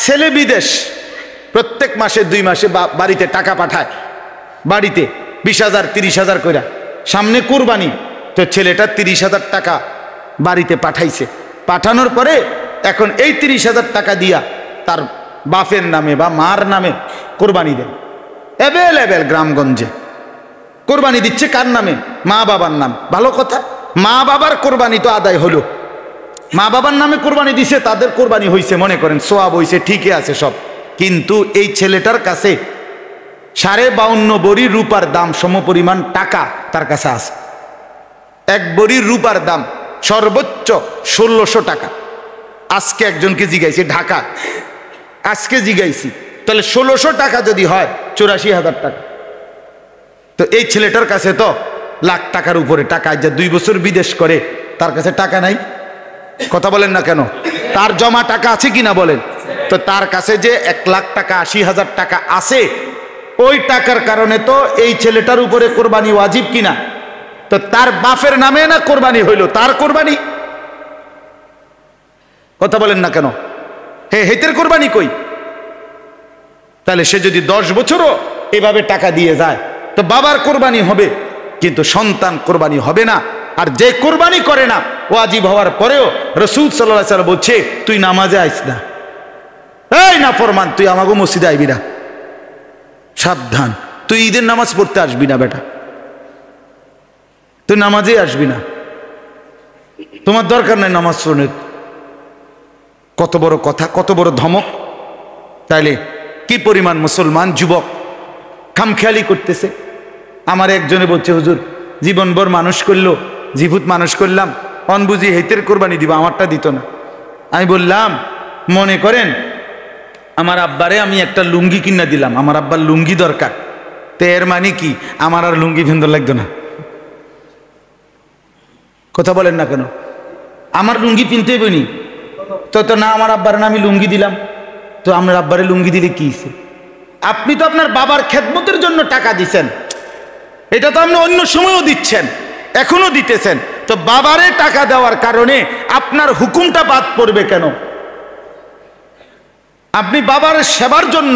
ছেলে বিদেশ, প্রত্যেক মাসে 2 মাসে বাড়িতে টাকা পাঠায়, বাড়িতে 20,000 30,000 করে, সামনে কুরবানি, তো ছেলেটা 30,000 টাকা বাড়িতে পাঠাইছে। পাঠানোর পরে এখন এই 30,000 টাকা দিয়া তার বাপের নামে বা মার নামে কোরবানি দেন। অ্যাভেলেবেল গ্রামগঞ্জে কোরবানি দিচ্ছে কার নামে? মা বাবার নাম। ভালো কথা, মা বাবার কোরবানি তো আদায় হলো, মা বাবার নামে কোরবানি দিছে, তাদের কোরবানি হয়েছে, মনে করেন সোয়াব হয়েছে, ঠিকই আছে সব। কিন্তু এই ছেলেটার কাছে 52.5 বড়ি রূপার দাম সমপরিমাণ টাকা তার কাছে আছে। 1 বড়ি রূপার দাম সর্বোচ্চ 1600 টাকা। আজকে একজনকে জিগাইছি ঢাকা, আজকে জিগাইছি, তাহলে 1600 টাকা যদি হয় 84,000 টাকা। তো এই ছেলেটার কাছে তো লাখ টাকার উপরে টাকা, যা 2 বছর বিদেশ করে, তার কাছে টাকা নাই। কথা বলেন না কেন? তার জমা টাকা আছে কিনা বলেন? তো তার কাছে যে 1,80,000 টাকা আছে, ওই টাকার কারণে তো এই ছেলেটার উপরে কোরবানি ওয়াজিব কিনা? তো তার বাপের নামে না কোরবানি হইল, তার কোরবানি। কথা বলেন না কেন? হেতের কোরবানি কই? তাহলে সে যদি 10 বছরও এভাবে টাকা দিয়ে যায় তো বাবার কোরবানি হবে, কিন্তু সন্তান কোরবানি হবে না। আর যে কোরবানি করে না ওয়াজিব হওয়ার পরেও রাসূল সাল্লাল্লাহু আলাইহি ওয়াসাল্লাম বলছে, তুই নামাজে আইস না, এই নাফরমান, তুই আমাগো মসজিদে আইবি না, সাবধান, তুই ঈদের নামাজ পড়তে আসবি না বেটা, তুই নামাজে আসবি না, তোমার দরকার নাই নামাজ পড়ে। কত বড় কথা, কত বড় ধমক! তাইলে কি পরিমাণ মুসলমান যুবক খামখেয়ালি করতেছে। আমার একজনে বলছে, হুজুর জীবনভর মানুষ করলো, জীবুত মানুষ করলাম, অনবুঝি হেতের কোরবানি দিব, আমারটা দিত না। আমি বললাম, মনে করেন আমার আব্বারে আমি একটা লুঙ্গি কিনা দিলাম, আমার আব্বার লুঙ্গি দরকার, তো এর মানে কি আমার আর লুঙ্গি ভিন্দর লাগতো না? কথা বলেন না কেন? আমার লুঙ্গি কিনতে বনি তো না, আমার আব্বার না আমি লুঙ্গি দিলাম, তো আমার আব্বারে লুঙ্গি দিলে কি? আপনি তো আপনার বাবার খেদমতের জন্য টাকা দিচ্ছেন, এটা তো আপনি অন্য সময়ও দিচ্ছেন, এখনো দিতেছেন, তো বাবারে টাকা দেওয়ার কারণে আপনার হুকুমটা বাদ পড়বে কেন? আপনি বাবার সেবার জন্য,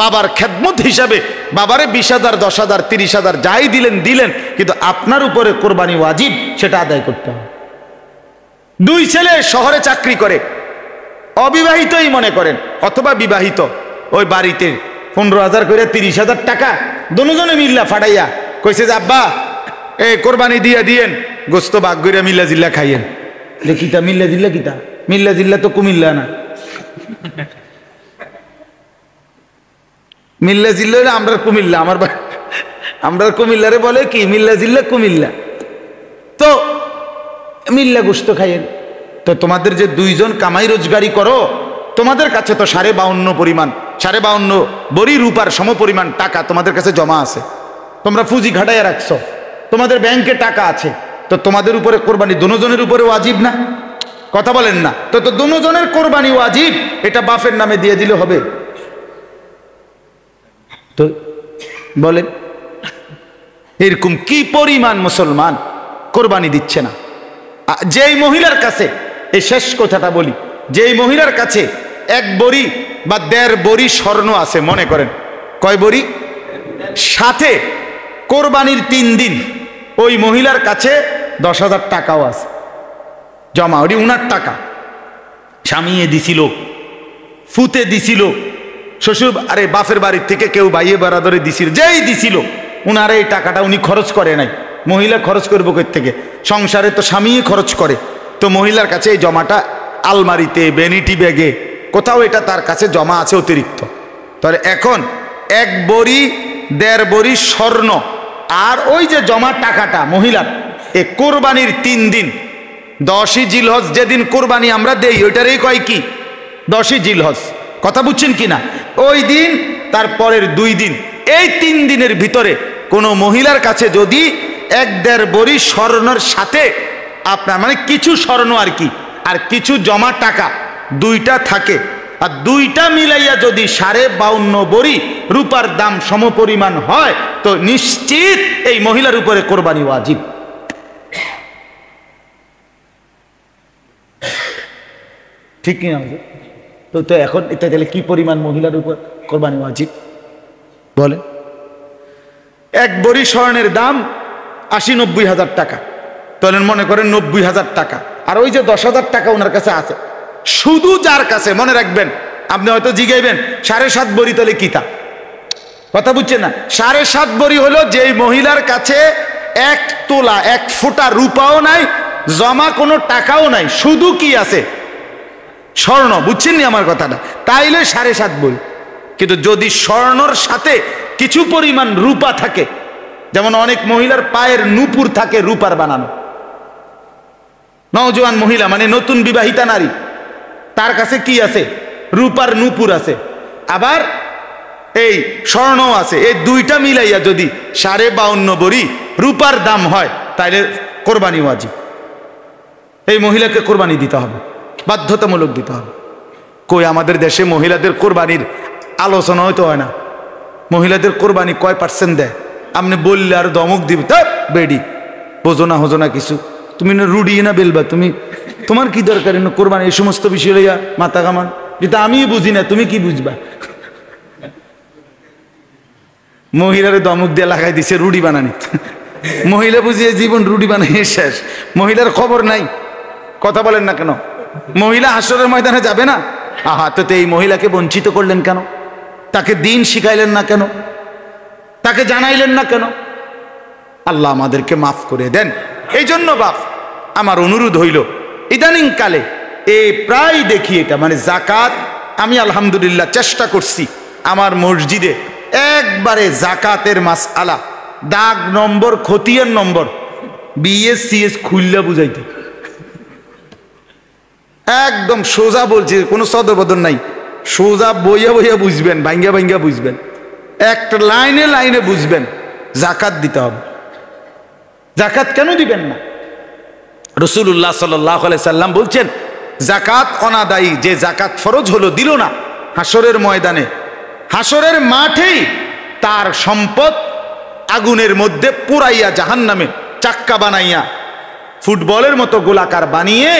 বাবার খেদমত হিসাবে বাবারে 20,000 10,000 30,000 যাই দিলেন দিলেন, কিন্তু আপনার উপরে কোরবানি ওয়াজিব, সেটা আদায় করতে হবে। 2 ছেলে শহরে চাকরি করে, অবিবাহিতই মনে করেন অথবা বিবাহিত, ওই বাড়িতে 15,000 করে 30,000 টাকা দুজনে মিল্লা ফাটাইয়া কইছে যে আব্বা এই কোরবানি দিয়া দিয়েন, গোস্ত ভাগ করে মিল্লা জিল্লা খাইয়েন। কিতা মিল্লা জিল্লা? কিতা মিল্লা জিল্লা? তো কুমিল্লা না, মিল্লা জিল্লা আমরা কুমিল্লা, আমরা কুমিল্লারে বলে কি মিল্লা জিল্লা কুমিল্লা, তো মিল্লা গোস্ত খাইয়েন। তো তোমাদের যে 2 জন কামাই রোজগারি করো, তোমাদের কাছে তো 52.5 বড়ি রূপার সমপরিমাণ টাকা তোমাদের কাছে জমা আছে, তোমরা পুঁজি ঘাটাইয়া রাখছো, তোমাদের ব্যাংকে টাকা আছে, তো তোমাদের উপরে কোরবানি দুজনের উপরে ওয়াজিব না? কথা বলেন না? তো দুজনের কোরবানি ওয়াজিব, এটা বাপের নামে দিয়ে দিলে হবে? তো বলেন এরকম কি পরিমাণ মুসলমান কোরবানি দিচ্ছে না? যেই মহিলার কাছে, এই শেষ কথাটা বলি, যেই মহিলার কাছে 1 বড়ি বা 1.5 বড়ি স্বর্ণ আছে, মনে করেন কয় বড়ি, সাথে কোরবানির 3 দিন ওই মহিলার কাছে 10,000 টাকাও আছে জমা, ওটি উনার টাকা, স্বামীয়ে দিছিল, ফুতে দিছিল, শ্বশুর আরে বাপের বাড়ির থেকে কেউ ভাইয়ে বারাদরে দিছিল, যেই দিছিল উনার এই টাকাটা উনি খরচ করে নাই। মহিলা খরচ করবো কই থেকে? সংসারে তো স্বামীই খরচ করে, তো মহিলার কাছে এই জমাটা আলমারিতে, ভ্যানিটি ব্যাগে, কোথাও এটা তার কাছে জমা আছে অতিরিক্ত। তাহলে এখন 1 বড়ি 1.5 বড়ি স্বর্ণ আর ওই যে জমা টাকাটা মহিলার, এই কোরবানির 3 দিন, 10ই জিলহজ যেদিন কোরবানি আমরা দেই ওইটারই কয় কি 10ই জিলহজ, কথা বুঝছেন কিনা? ওই দিন তারপরের 2 দিন, এই 3 দিনের ভিতরে কোনো মহিলার কাছে যদি 1.5 বড়ি স্বর্ণের সাথে আপনার মানে কিছু স্বর্ণ আর কি, আর কিছু জমা টাকা, 2টা থাকে, আর 2টা মিলাইয়া যদি 52.5 বড়ি রূপার দাম সমপরিমাণ হয়, তো নিশ্চিত এই মহিলার উপরে কোরবানি ওয়াজিব। ঠিক কিনা? তো এখন এটা তাহলে কি পরিমাণ মহিলার উপর কোরবানি ওয়াজিব বলে? এক ভরি স্বর্ণের দাম ৮০-৯০ হাজার টাকা, তাহলে মনে করেন ৯০,০০০ টাকা, আর ওই যে ১০,০০০ টাকা ওনার কাছে আছে, শুধু যার কাছে, মনে রাখবেন, আপনি হয়তো জিগাইবেন ৭.৫ ভরি তাহলে কিতা, কথা বুঝছেন না? ৭.৫ ভরি হলো যেই মহিলার কাছে ১ তোলা ১ ফোঁটা রূপাও নাই, জমা কোনো টাকাও নাই, শুধু কি আছে? স্বর্ণ। বুঝছেন নি আমার কথাটা? তাইলে ৭.৫ ভরি। কিন্তু যদি স্বর্ণর সাথে কিছু পরিমাণ রূপা থাকে, যেমন অনেক মহিলার পায়ের নূপুর থাকে রূপার বানানো, নওজোয়ান মহিলা মানে নতুন বিবাহিতা নারী, তার কাছে কি আছে? রূপার নূপুর আছে, আবার এই স্বর্ণ আছে, এই দুইটা মিলাইয়া যদি 52.5 ভরি রূপার দাম হয়, তাইলে কোরবানি ওয়াজিব। এই মহিলাকে কোরবানি দিতে হবে, বাধ্যতামূলক দিতে হবে। কই আমাদের দেশে মহিলাদের কোরবানির আলোচনা হয়তো হয় না। মহিলাদের কোরবানি কয় % দেয়? আপনি বললে আর দমক দিবে, তা বেডি বোঝো না হোজো না কিছু, তুমি না রুডি না বেলবা, তুমি তোমার কি দরকার কোরবানি এই সমস্ত বিষয় লইয়া মাথা কামান, যেটা আমি বুঝি না তুমি কি বুঝবা? মহিলারে দমক দিয়ে লাগাই দিছে রুডি বানানি। মহিলা বুঝিয়ে জীবন রুডি বানাই শেষ, মহিলার খবর নাই। কথা বলেন না কেন? মহিলা হাসরের ময়দানে যাবে না? আহা, তো এই মহিলাকে বঞ্চিত করলেন কেন? তাকে দিন শিখাইলেন না কেন? তাকে জানাইলেন না কেন? আল্লাহ আমাদেরকে মাফ করে দেন। এই জন্য বাপ আমার অনুরোধ হইল, ইদানিং কালে এই প্রায় দেখি এটা মানে জাকাত, আমি আলহামদুলিল্লাহ চেষ্টা করছি আমার মসজিদে একবারে জাকাতের মাসআলা দাগ নম্বর খতিয়ান নম্বর BS-CS খুললা বুঝাইতে, একদম সোজা বলছি, কোনো সদবদন নাই, সোজা বইয়া বইয়া বুঝবেন, ভাঙ্গা ভাঙ্গা বুঝবেন, একটা লাইনে লাইনে বুঝবেন। জাকাত দিতে হবে। জাকাত কেন দিবেন না? রাসূলুল্লাহ সাল্লাল্লাহু আলাইহি সাল্লাম বলছেন, জাকাত অনাদায়ী, যে জাকাত ফরজ হলো দিল না, হাসরের ময়দানে হাসরের মাঠেই তার সম্পদ আগুনের মধ্যে পুরাইয়া জাহান্নামে চাক্কা বানাইয়া ফুটবলের মতো গোলাকার বানিয়ে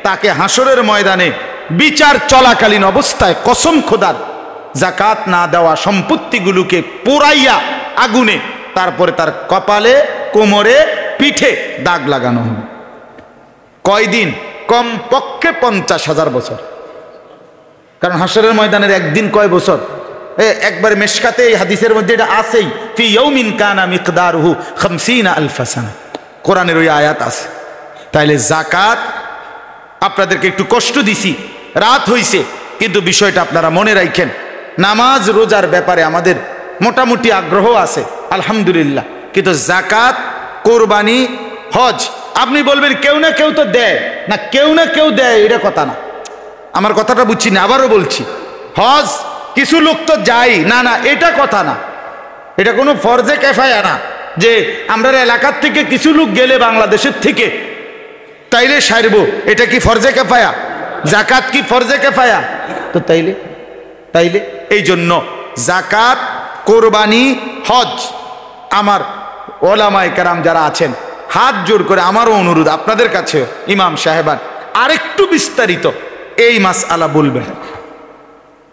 তাকে হাসরের ময়দানে বিচার চলাকালীন অবস্থায় কসম খোদার জাকাত না দেওয়া সম্পত্তিগুলোকে পুরাইয়া আগুনে তারপরে তার কপালে, কোমরে, পিঠে দাগ লাগানো হবে। কয়দিন? কমপক্ষে 50,000 বছর। কারণ হাসরের ময়দানের একদিন কয় বছর? একবার মেশকাতে এই হাদিসের মধ্যে এটা আছেই, ফি ইয়াউমিন কানা মিকদারুহু 50,000 সানা, কোরআনের ওই আয়াত আছে। তাইলে জাকাত আপনাদেরকে একটু কষ্ট দিছি, রাত হইছে, কিন্তু বিষয়টা আপনারা মনে রাখেন। নামাজ রোজার ব্যাপারে আমাদের মোটামুটি আগ্রহ আছে আলহামদুলিল্লাহ, কিন্তু জাকাত, কোরবানি, হজ, আপনি বলবেন কেউ না কেউ তো দেয় না, কেউ না কেউ দেয়, এটা কথা না। আমার কথাটা বুঝছি না, আবারও বলছি, হজ কিছু লোক তো যায় না, না এটা কথা না, এটা কোনো ফরজে কেফায়া না যে আমরা এলাকার থেকে কিছু লোক গেলে বাংলাদেশের থেকে তাইলে সারবো, এটা কি ফরজে কেফায়া? জাকাত কি ফরজে কেফায়া? তো তাইলে এই জন্য জাকাত, কোরবানি, হজ, আমার ওলামায়ে কেরাম যারা আছেন হাত জোর করে আমারও অনুরোধ আপনাদের কাছে, ইমাম সাহেবান আরেকটু বিস্তারিত এই মাসআলা বলবেন,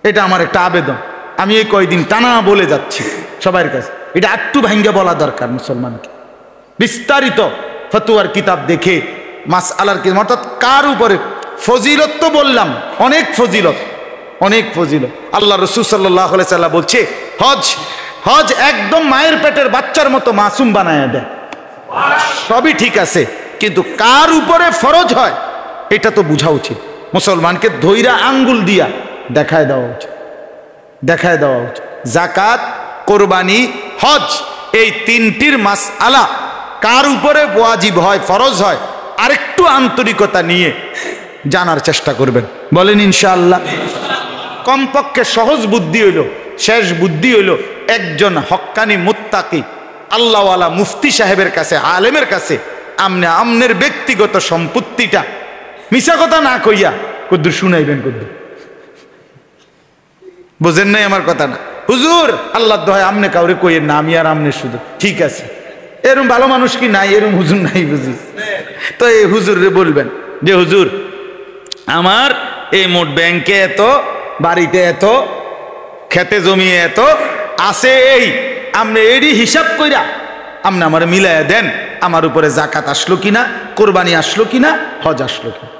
এটা আমার একটা আবেদন। আমি এই কয়দিন টানা বলে যাচ্ছি সবার কাছে, এটা একটু ভাঙ্গে বলা দরকার মুসলমানকে। বিস্তারিত ফতোয়ার কিতাব দেখে মাসআলার কি অর্থাৎ কার উপরে ফজিলত, তো বললাম অনেক ফজিলত, অনেক ফজিলত। আল্লাহ রাসূল সাল্লাল্লাহু আলাইহি সাল্লাম বলছে, হজ একদম মায়ের পেটের বাচ্চার মতো মাসুম বানায় দেয়। সবই ঠিক আছে, কিন্তু কার উপরে ফরজ হয় এটা তো বোঝা উচিত। মুসলমানকে ধৈরা আঙ্গুল দিয়া দেখায় দেওয়া উচিত। জাকাত, কোরবানি, হজ, এই তিনটির মাসআলা কার উপরে ওয়াজিব হয়, ফরজ হয়, আরেকটু আন্তরিকতা নিয়ে জানার চেষ্টা করবেন, বলেন ইনশাআল্লাহ। কমপক্ষে সহজ বুদ্ধি হইল, শেষ বুদ্ধি হইল, একজন হক্কানি মুত্তাকি আল্লাহওয়ালা মুফতি সাহেবের কাছে, আলেমের কাছে আমনের ব্যক্তিগত সম্পত্তিটা মিছা কথা না কইয়া কদ্দুর শুনাইবেন, কদ্দুর বোঝেন নাই আমার কথা না? হুজুর আল্লাহ দোহাই আমনে কাউরে কইয়েন না, আমি আর আমনে শুধু, ঠিক আছে। এরম ভালো মানুষ কি নাই? এরম হুজুর নাই বুঝি? তো এই হুজুর রে বলবেন যে হুজুর আমার এই মোট ব্যাংকে এত, বাড়িতে এত, খেতে জমি এত আছে, এই আপনি এরই হিসাব কইরা আপনি আমার মিলাইয়া দেন আমার উপরে জাকাত আসলো কিনা, কোরবানি আসলো কিনা, হজ আসলো কিনা।